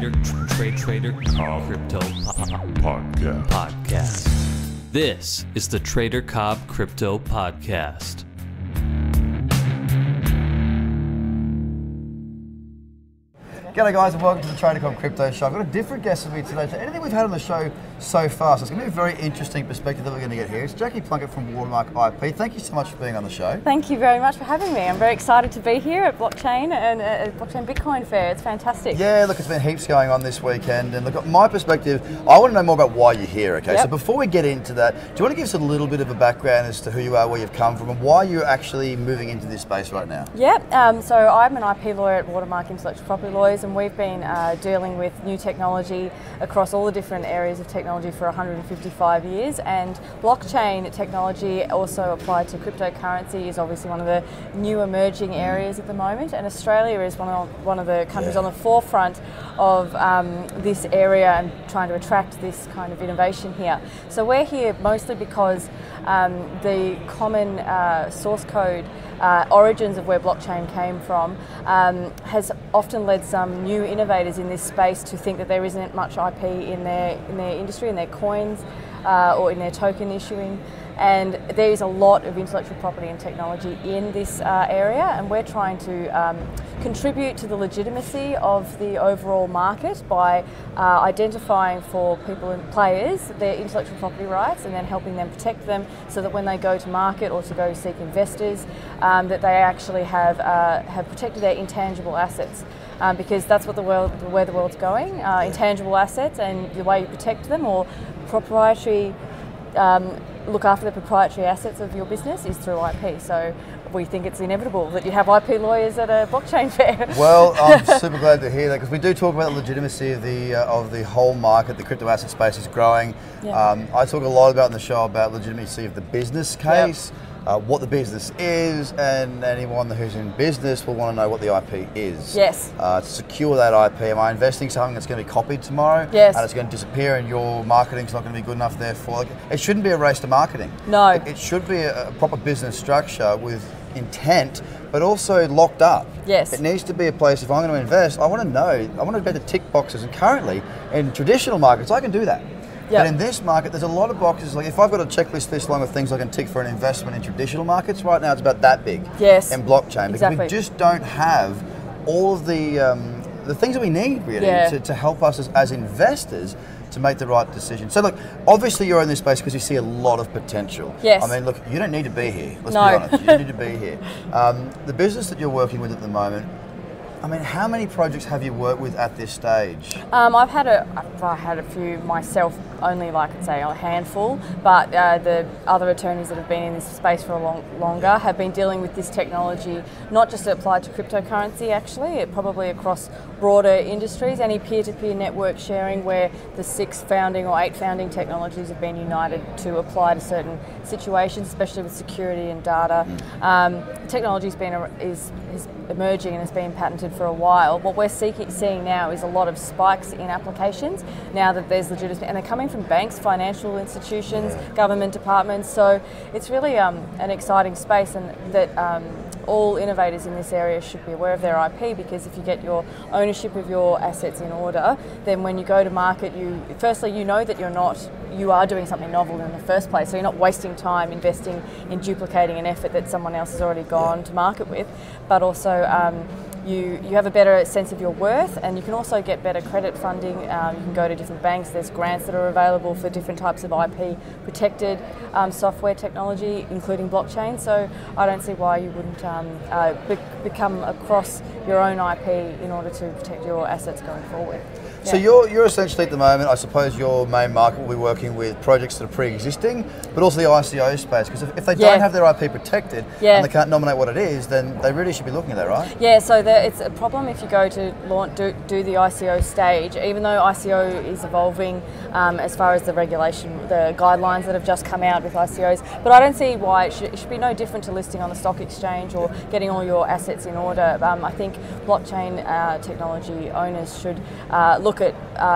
Trader Cobb Crypto Podcast. This is the Trader Cobb Crypto Podcast. G'day guys and welcome to the Trader Cobb Crypto Show. I've got a different guest with me today to anything we've had on the show so far. So it's going to be a very interesting perspective that we're going to get here. It's Jackie Plunkett from Watermark IP. Thank you so much for being on the show. Thank you very much for having me. I'm very excited to be here at Blockchain and at Blockchain Bitcoin Fair. It's fantastic. Yeah, look, it's been heaps going on this weekend. And look, my perspective, I want to know more about why you're here, okay? Yep. So before we get into that, do you want to give us a little bit of a background as to who you are, where you've come from, and why you're actually moving into this space right now? Yeah, so I'm an IP lawyer at Watermark Intellectual Property Lawyers, and we've been dealing with new technology across all the different areas of technology for 155 years, and blockchain technology also applied to cryptocurrency is obviously one of the new emerging areas at the moment, and Australia is one of the countries on the forefront of this area and trying to attract this kind of innovation here. So we're here mostly because the common source code origins of where blockchain came from has often led some new innovators in this space to think that there isn't much IP in their industry, in their coins, or in their token issuing. And there is a lot of intellectual property and technology in this area, and we're trying to contribute to the legitimacy of the overall market by identifying for people and players their intellectual property rights and then helping them protect them so that when they go to market or to go seek investors, that they actually have protected their intangible assets. Because that's what where the world's going, intangible assets, and the way you protect them or proprietary look after the proprietary assets of your business is through IP. So we think it's inevitable that you have IP lawyers at a blockchain fair. Well, I'm super glad to hear that, because we do talk about the legitimacy of the whole market. The crypto asset space is growing. Yeah. I talk a lot about in the show about legitimacy of the business case. Yep. What the business is, and anyone who's in business will want to know what the IP is. Yes. To secure that IP, am I investing something that's going to be copied tomorrow? Yes. And it's going to disappear, and your marketing's not going to be good enough. Therefore, it shouldn't be a race to marketing. No. It should be a proper business structure with intent, but also locked up. Yes. It needs to be a place. If I'm going to invest, I want to know. I want to be able to tick boxes, and currently in traditional markets, I can do that. Yep. But in this market, there's a lot of boxes. Like if I've got a checklist this long of things I can tick for an investment in traditional markets, right now it's about that big. Yes. In blockchain, because exactly. we just don't have all of the things that we need really to help us as investors to make the right decision. So look, obviously you're in this space because you see a lot of potential. Yes. I mean, look, you don't need to be here. Let's No. be honest. You don't need to be here. The business that you're working with at the moment, I mean, how many projects have you worked with at this stage? I've had a few myself, only like I'd say a handful, but the other attorneys that have been in this space for longer have been dealing with this technology, not just applied to cryptocurrency actually, it probably across broader industries, any peer-to-peer network sharing where the 6 founding or 8 founding technologies have been united to apply to certain situations, especially with security and data. Technology is emerging and has been patented for a while. What we're seeing now is a lot of spikes in applications now that there's legitimacy, and they're coming from banks, financial institutions, government departments. So it's really an exciting space, and that all innovators in this area should be aware of their IP, because if you get your ownership of your assets in order, then when you go to market, firstly you know that you are doing something novel in the first place, so you're not wasting time investing in duplicating an effort that someone else has already gone to market with, but also you have a better sense of your worth, and you can also get better credit funding. You can go to different banks. There's grants that are available for different types of IP protected software technology, including blockchain. So I don't see why you wouldn't become across your own IP in order to protect your assets going forward. So you're essentially at the moment, I suppose your main market will be working with projects that are pre-existing, but also the ICO space, because if they don't have their IP protected and they can't nominate what it is, then they really should be looking at that, right? Yeah, so it's a problem if you go to do the ICO stage, even though ICO is evolving as far as the regulation, the guidelines that have just come out with ICOs, but I don't see why it should be no different to listing on the stock exchange or getting all your assets in order. I think blockchain technology owners should look at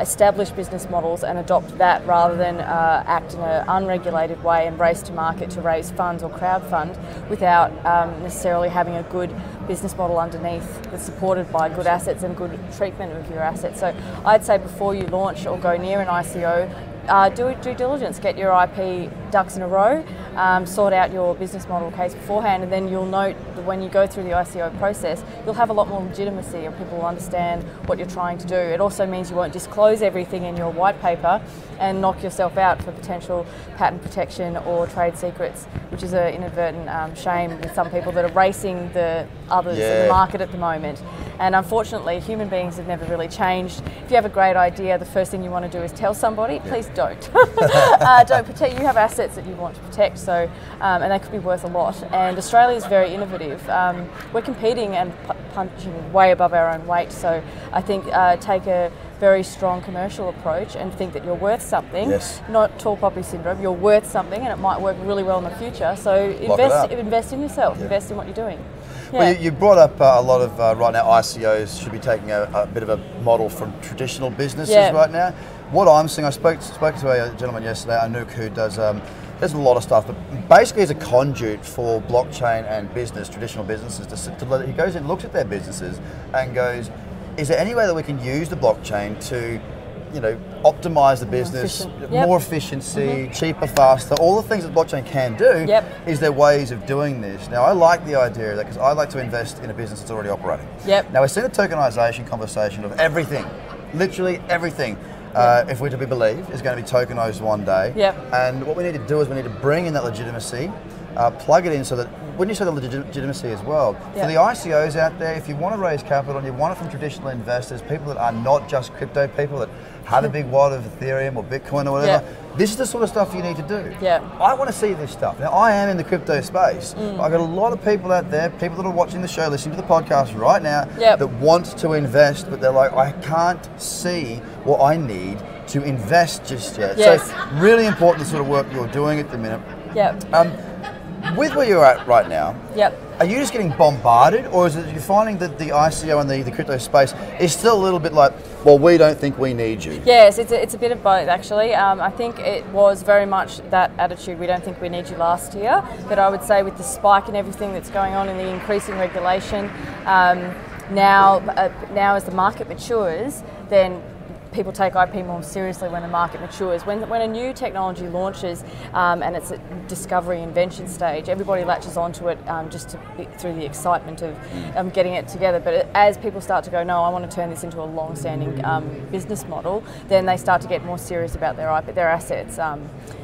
established business models and adopt that rather than act in an unregulated way and race to market to raise funds or crowdfund without necessarily having a good business model underneath that's supported by good assets and good treatment of your assets. So I'd say before you launch or go near an ICO, do due diligence, get your IP ducks in a row, sort out your business model case beforehand, and then you'll note that when you go through the ICO process, you'll have a lot more legitimacy and people will understand what you're trying to do. It also means you won't disclose everything in your white paper and knock yourself out for potential patent protection or trade secrets, which is an inadvertent shame with some people that are racing the others in the market at the moment. And unfortunately, human beings have never really changed. If you have a great idea, the first thing you want to do is tell somebody. Please don't. Don't protect. You have assets that you want to protect, so and they could be worth a lot. And Australia is very innovative. We're competing and punching way above our own weight. So I think take a very strong commercial approach and think that you're worth something. Yes. Not tall poppy syndrome. You're worth something, and it might work really well in the future. So invest in yourself. Invest in what you're doing. Yeah. Well, you brought up a lot of, right now, ICOs should be taking a bit of a model from traditional businesses right now. What I'm seeing, I spoke to a gentleman yesterday, Anouk, who does a lot of stuff, but basically is a conduit for blockchain and traditional businesses. He goes in, looks at their businesses and goes, is there any way that we can use the blockchain to optimize the business, more efficiency, cheaper, faster, all the things that blockchain can do, is there ways of doing this. Now, I like the idea of that because I like to invest in a business that's already operating. Now, we're seeing the tokenization conversation of everything, literally everything, if we're to be believed, is going to be tokenized one day. And what we need to do is we need to bring in that legitimacy, plug it in so that when you say the legitimacy as well, for the ICOs out there, if you want to raise capital and you want it from traditional investors, people that are not just crypto people that have a big wallet of Ethereum or Bitcoin or whatever, this is the sort of stuff you need to do. I want to see this stuff. Now, I am in the crypto space. I've got a lot of people out there, people that are watching the show, listening to the podcast right now, that want to invest, but they're like, I can't see what I need to invest just yet. So really important the sort of work you're doing at the minute. With where you're at right now, are you just getting bombarded, or is it you're finding that the ICO and the crypto space is still a little bit like, well, we don't think we need you? Yes, it's a bit of both actually. I think it was very much that attitude, we don't think we need you last year, but I would say with the spike in everything that's going on in the increasing regulation, now as the market matures, then people take IP more seriously when the market matures. When a new technology launches and it's at discovery invention stage, everybody latches onto it just through the excitement of getting it together. But as people start to go, no, I want to turn this into a long-standing business model, then they start to get more serious about their IP, their assets.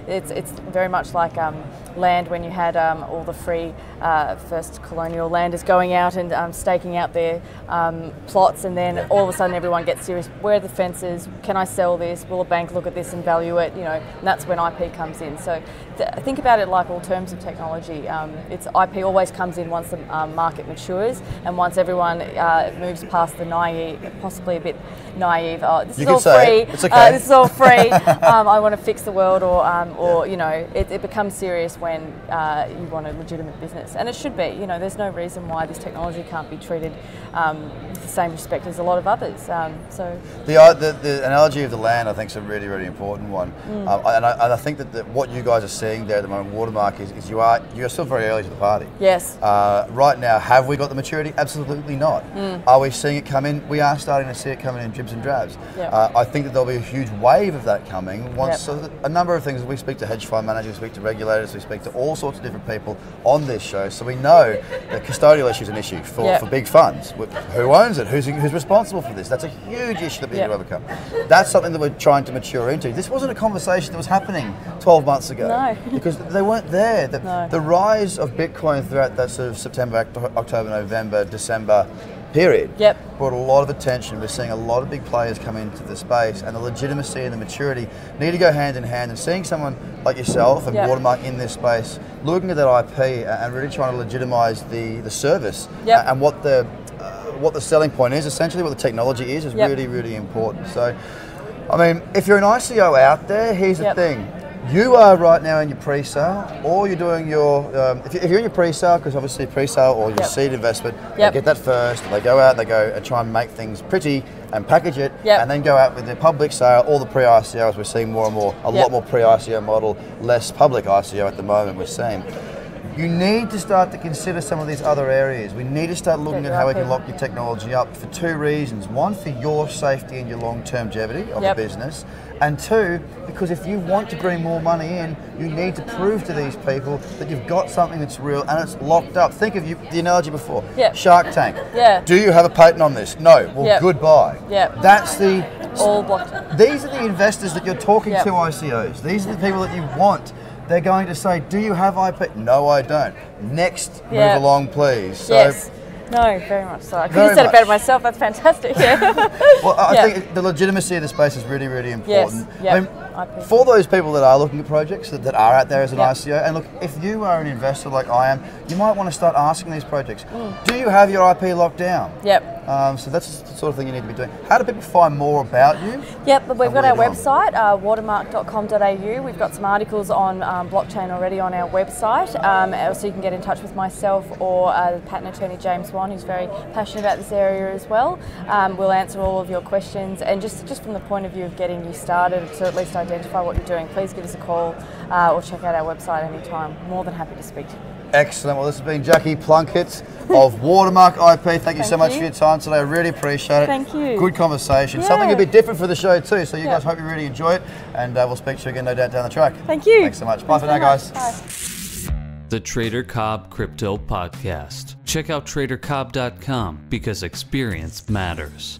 It's very much like land when you had all the free first colonial landers going out and staking out their plots, and then all of a sudden everyone gets serious. Where are the fences? Can I sell this? Will a bank look at this and value it? And that's when IP comes in. So think about it like all terms of technology. It's IP always comes in once the market matures, and once everyone moves past the naive, possibly a bit naive. This is all free. It's okay. This is all free. I want to fix the world, or it becomes serious when you want a legitimate business, and it should be. There's no reason why this technology can't be treated with the same respect as a lot of others. So the analogy of the land, I think, is a really, really important one, and I think that what you guys are seeing there at the moment, Watermark, is you're still very early to the party. Yes. Right now, have we got the maturity? Absolutely not. Are we seeing it come in? We are starting to see it coming in dribs and drabs. I think that there'll be a huge wave of that coming once. So a number of things. We speak to hedge fund managers, we speak to regulators, we speak to all sorts of different people on this show, so we know that custodial issue is an issue for big funds. Who owns it? Who's responsible for this? That's a huge issue that we need to overcome. That's something that we're trying to mature into. This wasn't a conversation that was happening 12 months ago. No. Because they weren't there. The rise of Bitcoin throughout that sort of September, October, November, December period brought a lot of attention. We're seeing a lot of big players come into the space, and the legitimacy and the maturity need to go hand in hand. And seeing someone like yourself and Watermark in this space, looking at that IP and really trying to legitimize the service and what the selling point is, essentially what the technology is really, really important. So, I mean, if you're an ICO out there, here's the thing. You are right now in your pre-sale, or you're doing your, if you're in your pre-sale, because obviously pre-sale or your seed investment, they get that first, they go out, they go and try and make things pretty and package it, and then go out with their public sale, all the pre-ICOs. We're seeing more and more, a lot more pre-ICO model, less public ICO at the moment we're seeing. you need to start to consider some of these other areas. We need to start looking at how we can lock your technology up for two reasons. One, for your safety and your long-term longevity of the business. And two, because if you want to bring more money in, you need to prove to these people that you've got something that's real and it's locked up. Think of the analogy before. Shark Tank. Do you have a patent on this? No. Well, goodbye. That's the... All blocked. These are the investors that you're talking to, ICOs. These are the people that you want. They're going to say, do you have IP? No, I don't. Next, move along, please. So, no, very much so. I could have said it better myself. That's fantastic. Well, I think the legitimacy of the space is really, really important. I mean, for those people that are looking at projects that are out there as an ICO, and look, if you are an investor like I am, you might want to start asking these projects, do you have your IP locked down? So that's the sort of thing you need to be doing. How do people find more about you? But we've got our website, watermark.com.au. We've got some articles on blockchain already on our website. Also, you can get in touch with myself or the patent attorney James Wan, who's very passionate about this area as well. We'll answer all of your questions, and just from the point of view of getting you started to at least identify what you're doing, please give us a call or check out our website anytime. More than happy to speak to you. Excellent. Well, this has been Jackie Plunkett of Watermark IP. Thank you so much for your time today. I really appreciate it. Thank you. Good conversation. Something a bit different for the show too. So you guys hope you really enjoy it, and we'll speak to you again, no doubt, down the track. Thank you. Thanks so much. Bye for now, guys. Bye. The Trader Cobb Crypto Podcast. Check out TraderCobb.com because experience matters.